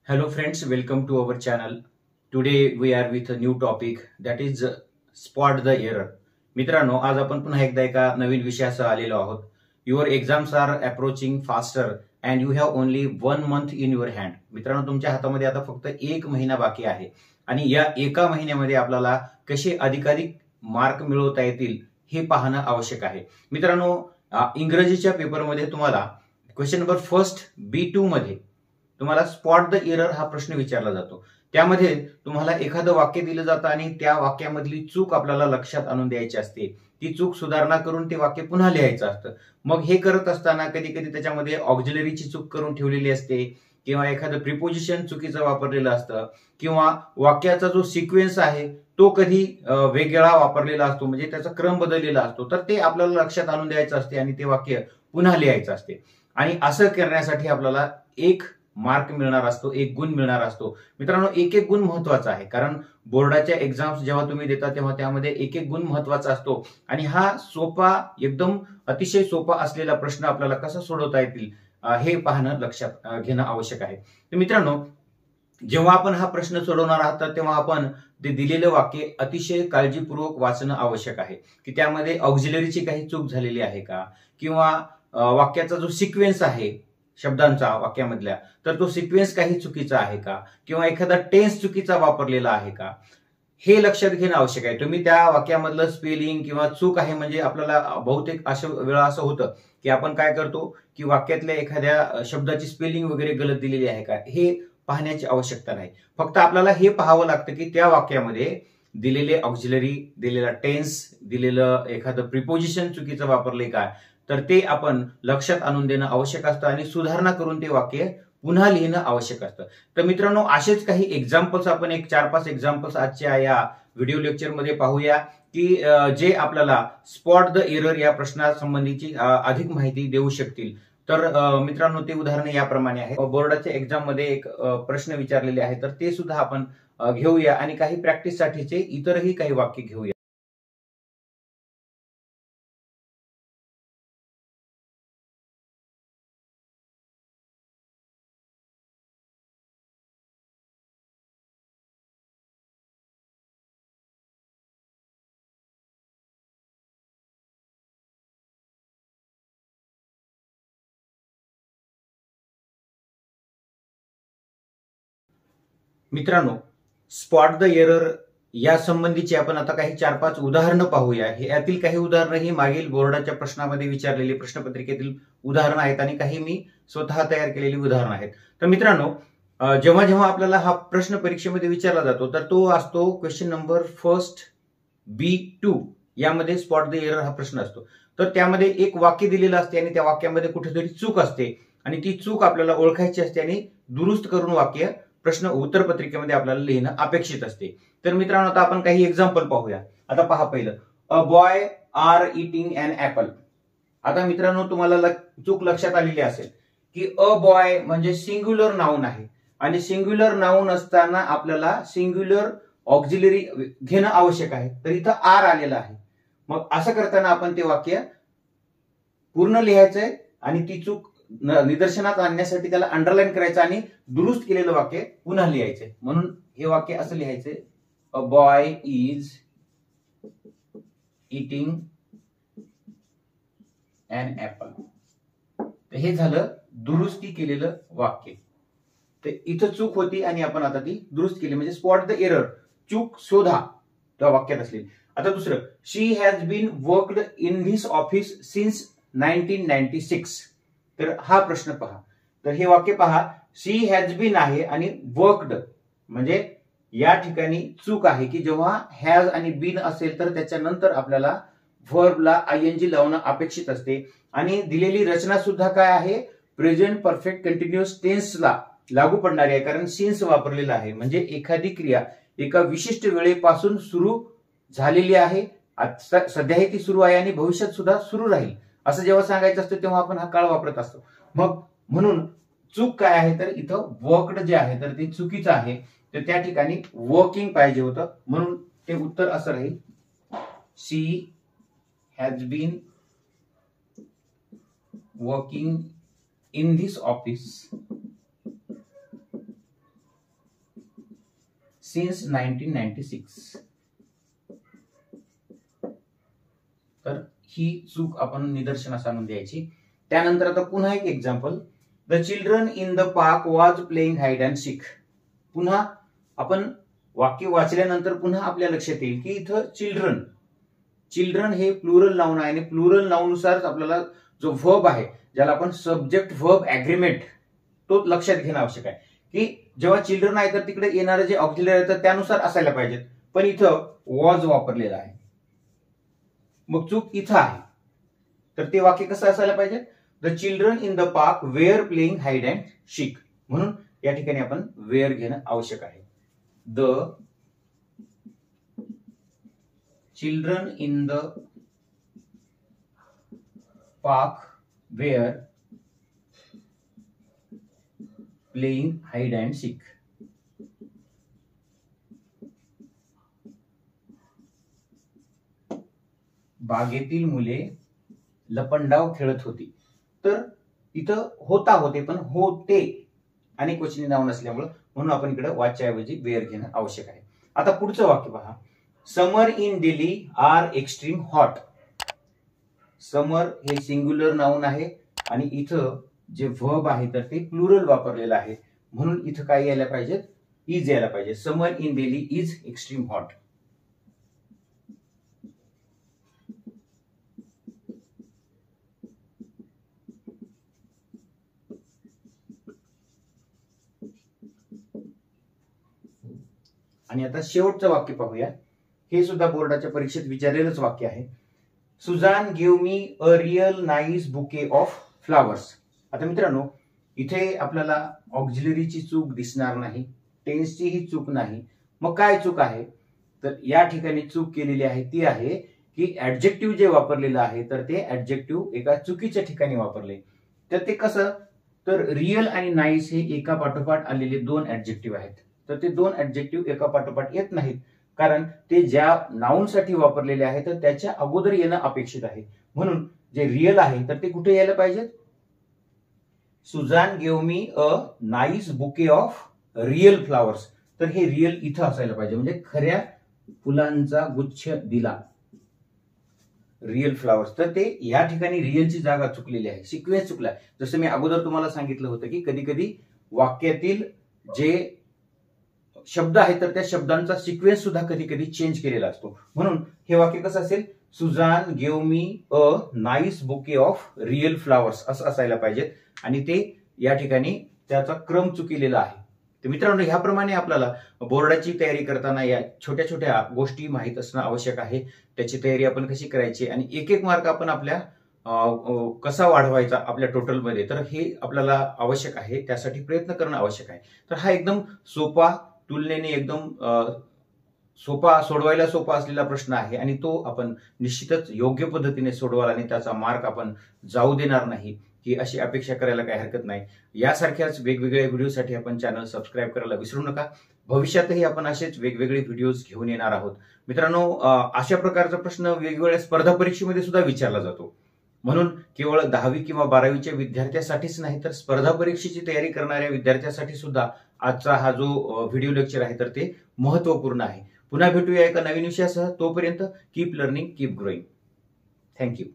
Hello friends, welcome to our channel. Today we are with a new topic that is spot the error. मित्रांनो, आज आपण पुन्हा एकदा एका नवीन विषयासह आलेलो आहोत. Your exams are approaching faster and you have only 1 month in your hand. मित्रांनो, तुमच्या हातामध्ये आता फक्त 1 महिना बाकी आहे आणि या एका महिन्यामध्ये आपल्याला कसे अधिकाधिक मार्क मिळवता येतील हे पाहणं आवश्यक आहे. मित्रांनो, इंग्रजीच्या पेपरमध्ये तुम्हाला क्वेश्चन नंबर फर्स्ट B2 मध्ये तुम्हाला स्पॉट द एरर हा प्रश्न विचारला जातो. त्यामध्ये तुम्हाला एखादं वाक्य दिलं जातं आणि त्या वाक्यामधली चूक आपल्याला लक्षात आणून द्यायची असते. ती चूक सुधारणा करून ते वाक्य पुन्हा लिहायचं असतं. मग हे करत असताना कधी कधी त्याच्यामध्ये ऑक्झिलरीची चूक करून ठेवलेली असते किंवा एखादं प्रिपोजिशन चुकीचं वापरलेलं असतं किंवा वाक्याचा जो सिक्वेन्स आहे तो कधी वेगळा वापरलेला असतो, म्हणजे त्याचा क्रम बदललेला असतो. तर ते आपल्याला लक्षात आणून द्यायचं असते आणि ते वाक्य पुन्हा लिहायचं असते. आणि असं करण्यासाठी आपल्याला एक मार्क मिळणार असतो, एक गुण मिळणार असतो. मित्रांनो, एक एक गुण महत्वाचा आहे, कारण बोर्डाच्या एक्झाम्स जेव्हा तुम्ही देता तेव्हा त्यामध्ये एक एक गुण महत्वाचा असतो. आणि हा सोपा, एकदम अतिशय सोपा असलेला प्रश्न आपल्याला कसा सोडवता येतील हे पाहणं, लक्षात घेणं आवश्यक आहे. तर मित्रांनो, जेव्हा आपण हा प्रश्न सोडवणार आहात तेव्हा आपण ते दिलेलं वाक्य अतिशय काळजीपूर्वक वाचणं आवश्यक आहे की त्यामध्ये ऑक्झिलरीची काही चूक झालेली आहे का, किंवा वाक्याचा जो सिक्वेन्स आहे शब्दांचा वाक्यामधल्या, तर तो सिक्वेन्स काही चुकीचा आहे का, किंवा एखादा टेन्स चुकीचा वापरलेला आहे का, हे लक्षात घेणं आवश्यक आहे. तुम्ही त्या वाक्यामधलं स्पेलिंग किंवा चूक आहे, म्हणजे आपल्याला बहुतेक अशा वेळा असं होतं की आपण काय करतो की वाक्यातल्या एखाद्या शब्दाची स्पेलिंग वगैरे गलत दिलेली आहे का हे पाहण्याची आवश्यकता नाही. फक्त आपल्याला हे पाहावं लागतं की त्या वाक्यामध्ये दिलेले ऑक्झिलरी, दिलेला टेन्स, दिलेलं एखादं प्रिपोजिशन चुकीचं वापरले का, तर ते आपण लक्षात आणून देणं आवश्यक असतं आणि सुधारणा करून ते वाक्य पुन्हा लिहिणं आवश्यक असतं. तर मित्रांनो, असेच काही एक्झाम्पल्स आपण एक 4-5 एक्झाम्पल्स आजच्या या व्हिडिओ लेक्चरमध्ये पाहूया की जे आपल्याला स्पॉट द एरर या प्रश्नासंबंधीची अधिक माहिती देऊ शकतील. तर मित्रांनो, ते उदाहरण याप्रमाणे आहे. बोर्डाच्या एक्झाम मध्ये एक प्रश्न विचारलेले आहे, तर ते सुद्धा आपण घेऊया आणि काही प्रॅक्टिस साठीचे इतरही काही वाक्य घेऊया. मित्रांनो, स्पॉट द एरर या संबंधीची आपण आता काही 4-5 उदाहरणं पाहूया. यातील काही उदाहरणं ही मागील बोर्डाच्या प्रश्नामध्ये विचारलेली प्रश्नपत्रिकेतील उदाहरणं आहेत आणि काही मी स्वतः तयार केलेली उदाहरणं आहेत. तर मित्रांनो, जेव्हा जेव्हा आपल्याला हा प्रश्न परीक्षेमध्ये विचारला जातो तर तो असतो क्वेश्चन नंबर फर्स्ट B2. यामध्ये स्पॉट द एरर हा प्रश्न असतो. तर त्यामध्ये एक वाक्य दिलेलं असते आणि त्या वाक्यामध्ये कुठेतरी चूक असते आणि ती चूक आपल्याला ओळखायची असते आणि दुरुस्त करून वाक्य प्रश्न उत्तरपत्रिकेमध्ये आपल्याला लिहिणं अपेक्षित असते. तर मित्रांनो, आता आपण काही एक्झाम्पल पाहूया. आता पहा, पहिलं, a boy are eating an apple. आता मित्रांनो, तुम्हाला चूक लक्षात आलेली असेल की अ बॉय म्हणजे सिंग्युलर नाऊन आहे आणि सिंग्युलर नाऊन असताना आपल्याला सिंग्युलर ऑक्झिलरी घेणं आवश्यक आहे. तर इथं आर आलेलं आहे. मग असं करताना आपण ते वाक्य पूर्ण लिहायचंय आणि ती चूक निदर्शनात आणण्यासाठी त्याला अंडरलाईन करायचं आणि दुरुस्त केलेलं वाक्य पुन्हा लिहायचंय. म्हणून हे वाक्य असं लिहायचंय, a boy is eating an apple. तर हे झालं दुरुस्ती केलेलं वाक्य. तर इथं चूक होती आणि आपण आता ती दुरुस्त केली, म्हणजे स्पॉट द एरर, चूक शोधा त्या वाक्यात असलेली. आता दुसरं, she has been worked in this office since 1996. तर हा प्रश्न पहा. तर हे वाक्य पहा, शी हॅज बीन आहे आणि वर्कड, म्हणजे या ठिकाणी चूक आहे की जेव्हा हॅज आणि बीन असेल तर त्याच्यानंतर आपल्याला व्हर्बला ING लावणं अपेक्षित असते. आणि दिलेली रचना सुद्धा काय आहे, प्रेझेंट परफेक्ट कंटिन्युअस टेन्सला लागू पडणारी आहे, कारण सिन्स वापरलेला आहे. म्हणजे एखादी क्रिया एका विशिष्ट वेळेपासून सुरू झालेली आहे, सध्याही ती सुरू आहे आणि भविष्यात सुद्धा सुरू राहील, असं जेव्हा सांगायचं असतं तेव्हा आपण हा काळ वापरत असतो. मग म्हणून चूक काय आहे, तर इथं वर्कड जे आहे तर ते चुकीचं आहे. तर त्या ठिकाणी वर्किंग पाहिजे होतं, म्हणून ते उत्तर असं राहील, she has been working in this office since 1996. तर ही चूक आपण निदर्शनास आणून द्यायची. त्यानंतर आता पुन्हा एक example, the children in the park was playing hide and sick. पुन्हा आपण वाक्य वाचल्यानंतर पुन्हा आपल्या लक्षात येईल की इथं चिल्ड्रन हे प्लुरल नाउन आहे आणि प्लुरल नाउन नुसार आपल्याला जो व्हर्ब आहे, ज्याला आपण सब्जेक्ट व्हर्ब ऍग्रीमेंट, तो लक्षात घेणं आवश्यक आहे की जेव्हा चिल्ड्रन आहे तर तिकडे येणारे जे ऑक्झिलरी आहेत त्यानुसार असायला पाहिजेत, पण इथं वॉज वापरलेला आहे. मग चूक इथं आहे. तर ते वाक्य कसं असायला पाहिजे, the children in the park were playing hide and seek. म्हणून या ठिकाणी आपण वेअर घेणं आवश्यक आहे. The children in the park were playing hide and seek. बागेतील मुले लपंडाव खेळत होती. तर इथं होता होते, पण होते अनेक वचनी नाव नसल्यामुळं म्हणून आपण इकडे वाच्याऐवजी वेअर घेणं आवश्यक आहे. आता पुढचं वाक्य पहा, summer in Delhi are extreme hot. Summer हे सिंग्युलर नाउन आहे आणि इथं जे व्हर्ब आहे तर ते प्लुरल वापरलेलं आहे, म्हणून इथं काय यायला पाहिजे, इज यायला पाहिजे. Summer in Delhi is extreme hot. आणि आता शेवटचं वाक्य पाहूया. हे सुद्धा बोर्डाच्या परीक्षेत विचारलेलंच वाक्य आहे. Susan give me a real nice bouquet of flowers. आता मित्रांनो, इथे आपल्याला ऑक्झिलरीची चूक दिसणार नाही, टेन्सची ही चूक नाही. मग काय चूक आहे, तर या ठिकाणी चूक केलेली आहे ती आहे की ऍडजेक्टिव्ह जे वापरलेलं आहे तर ते ऍडजेक्टिव्ह एका चुकीच्या ठिकाणी वापरले. तर ते कसं, तर रिअल आणि नाईस हे एका पाठोपाठ आलेले दोन ऍडजेक्टिव्ह आहेत. तर ते दोन ऍडजेक्टिव्ह एका पाठोपाठ येत नाहीत, कारण ते ज्या नाउन साठी वापरलेले आहे तर त्याच्या अगोदर येणं अपेक्षित आहे. म्हणून जे रिअल आहे तर ते कुठे यायला पाहिजे, Susan give me a nice bouquet of real flowers. तर हे रिअल इथं असायला पाहिजे, म्हणजे खऱ्या फुलांचा गुच्छ दिला, रिअल फ्लावर्स. तर ते या ठिकाणी रिअलची जागा चुकलेली आहे, सिक्वेन्स चुकला. जसं मी अगोदर तुम्हाला सांगितलं होतं की कधी कधी वाक्यातील जे शब्द आहेत तर त्या शब्दांचा सिक्वेन्स सुद्धा कधी कधी चेंज केलेला असतो. म्हणून हे वाक्य कसं असेल, Susan give me a nice bouquet of real flowers असं असायला पाहिजे, आणि ते या ठिकाणी त्याचा क्रम चुकीलेला आहे. तर मित्रांनो, ह्याप्रमाणे आपल्याला बोर्डाची तयारी करताना या छोट्या छोट्या गोष्टी माहीत असणं आवश्यक आहे. त्याची तयारी आपण कशी करायची आणि एक एक मार्क आपण आपल्या कसा वाढवायचा आपल्या टोटलमध्ये, तर हे आपल्याला आवश्यक आहे. त्यासाठी प्रयत्न करणं आवश्यक आहे. तर हा एकदम सोपा, तुलनेने एकदम सोपा, सोडवायला सोपा असलेला प्रश्न आहे आणि तो आपण निश्चितच योग्य पद्धतीने सोडवाल आणि त्याचा मार्क आपण जाऊ देणार नाही, ही अशी अपेक्षा करायला काही हरकत नाही. यासारख्याच वेगवेगळ्या व्हिडिओसाठी आपण चॅनल सबस्क्राईब करायला विसरू नका. भविष्यातही आपण असेच वेगवेगळे व्हिडिओज घेऊन येणार आहोत. मित्रांनो, अशा प्रकारचा प्रश्न वेगवेगळ्या स्पर्धा परीक्षेमध्ये सुद्धा विचारला जातो. म्हणून केवळ 10वी किंवा 12वीच्या विद्यार्थ्यांसाठीच नाही तर स्पर्धा परीक्षेची तयारी करणाऱ्या विद्यार्थ्यांसाठी सुद्धा आजचा हा जो व्हिडिओ लेक्चर आहे तर ते महत्वपूर्ण आहे. पुन्हा भेटूया एका नवीन विषयासह. तोपर्यंत keep learning, keep growing. Thank you.